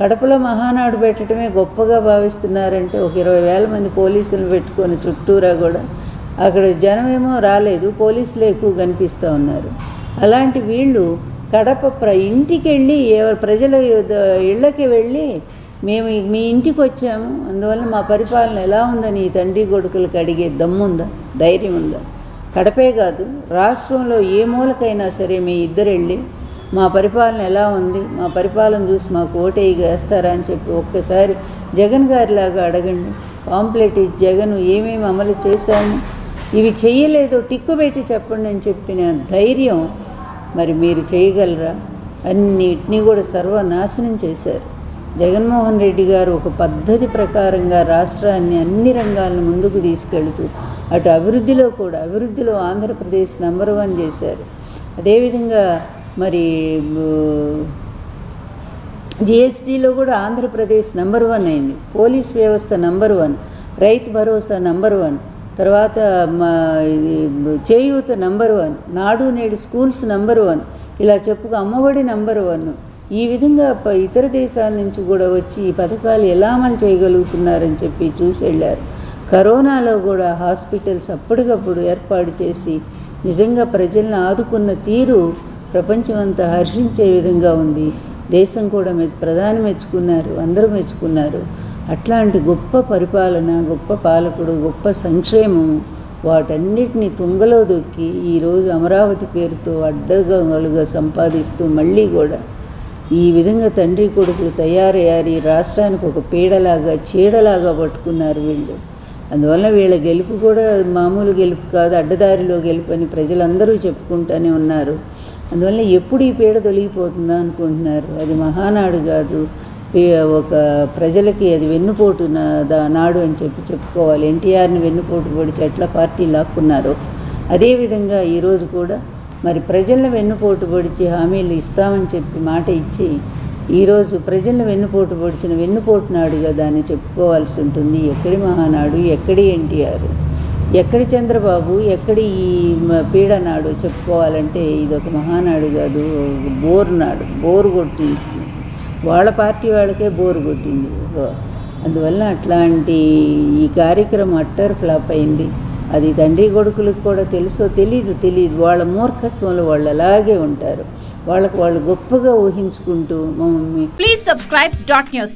కడపలో మహానాడు పెట్టడమే గొప్పగా భావిస్తున్నారంటే ఒక 20,000 మంది పోలీసులు పెట్టుకొని చుట్టూరా కూడా అక్కడ జనమేమో రాలేదు, పోలీసులు ఎక్కువ కనిపిస్తూ ఉన్నారు. అలాంటి వీళ్ళు కడప ఇంటికి వెళ్ళి ప్రజల ఇళ్ళకి వెళ్ళి మేము మీ ఇంటికి వచ్చాము, అందువల్ల మా పరిపాలన ఎలా ఉందని తండ్రి కొడుకులకు అడిగే దమ్ముందా, ధైర్యం ఉందా? కడపే కాదు, రాష్ట్రంలో ఏ మూలకైనా సరే మీ ఇద్దరు వెళ్ళి మా పరిపాలన ఎలా ఉంది, మా పరిపాలన చూసి మాకు ఓటేస్తారా అని చెప్పి ఒక్కసారి జగన్ గారిలాగా అడగండి. పాంప్లెట్ జగన్ ఏమేమి అమలు చేశాము, ఇవి చేయలేదో టిక్కు పెట్టి చెప్పండి అని చెప్పిన ధైర్యం మరి మీరు చేయగలరా? అన్నిటినీ కూడా సర్వనాశనం చేశారు. జగన్మోహన్ రెడ్డి గారు ఒక పద్ధతి ప్రకారంగా రాష్ట్రాన్ని అన్ని రంగాలను ముందుకు తీసుకెళ్తూ అటు అభివృద్ధిలో ఆంధ్రప్రదేశ్ నంబర్ 1 చేశారు. అదేవిధంగా మరి జిఎస్టీలో కూడా ఆంధ్రప్రదేశ్ నంబర్ 1 అయింది, పోలీస్ వ్యవస్థ నంబర్ 1, రైతు భరోసా నంబర్ 1, తర్వాత చేయూత నంబర్ 1, నాడు నేడు స్కూల్స్ నంబర్ 1, ఇలా చెప్పుకు అమ్మఒడి నంబర్ 1. ఈ విధంగా ఇతర దేశాల నుంచి కూడా వచ్చి ఈ పథకాలు ఎలా అమలు చేయగలుగుతున్నారని చెప్పి చూసి వెళ్ళారు. కరోనాలో కూడా హాస్పిటల్స్ అప్పటికప్పుడు ఏర్పాటు చేసి నిజంగా ప్రజలను ఆదుకున్న తీరు ప్రపంచమంతా హర్షించే విధంగా ఉంది. దేశం కూడా ప్రధాని మెచ్చుకున్నారు, అందరూ మెచ్చుకున్నారు. అట్లాంటి గొప్ప పరిపాలన, గొప్ప పాలకుడు, గొప్ప సంక్షేమము వాటన్నిటిని తుంగలో దొక్కి ఈరోజు అమరావతి పేరుతో అడ్డగోలుగా సంపాదిస్తూ మళ్ళీ కూడా ఈ విధంగా తండ్రి కొడుకులు తయారయ్యారు. రాష్ట్రానికి ఒక పీడలాగా చీడలాగా పట్టుకున్నారు వీళ్ళు. అందువల్ల వీళ్ళ గెలుపు కూడా మామూలు గెలుపు కాదు, అడ్డదారిలో గెలుపు అని ప్రజలందరూ చెప్పుకుంటూనే ఉన్నారు. అందువల్ల ఎప్పుడు ఈ పీడ తొలగిపోతుందా అనుకుంటున్నారు. అది మహానాడు కాదు, ఒక ప్రజలకి అది వెన్నుపోటు నాడు అని చెప్పుకోవాలి. ఎన్టీఆర్ని వెన్నుపోటు పొడిచి ఎట్లా పార్టీ లాక్కున్నారో అదేవిధంగా ఈరోజు కూడా మరి ప్రజలను వెన్నుపోటు పొడిచి హామీలు ఇస్తామని చెప్పి మాట ఇచ్చి ఈరోజు ప్రజలను వెన్నుపోటు పొడిచిన వెన్నుపోటు నాడుగా దాన్ని చెప్పుకోవాల్సి ఉంటుంది. ఎక్కడి మహానాడు, ఎక్కడి ఎన్టీఆర్, ఎక్కడి చంద్రబాబు, ఎక్కడి ఈ పీడనాడు చెప్పుకోవాలంటే ఇదొక మహానాడు కాదు, బోరు నాడు. బోరు కొట్టించింది వాళ్ళ పార్టీ వాళ్ళకే బోరు కొట్టింది. అందువల్ల అట్లాంటి ఈ కార్యక్రమం అట్టర్ ఫ్లాప్ అయింది. అది తండ్రి కొడుకులకు కూడా తెలుసో తెలీదు. వాళ్ళ మూర్ఖత్వంలో వాళ్ళు అలాగే ఉంటారు. వాళ్ళు గొప్పగా ఊహించుకుంటూ ప్లీజ్ సబ్స్క్రైబ్ .news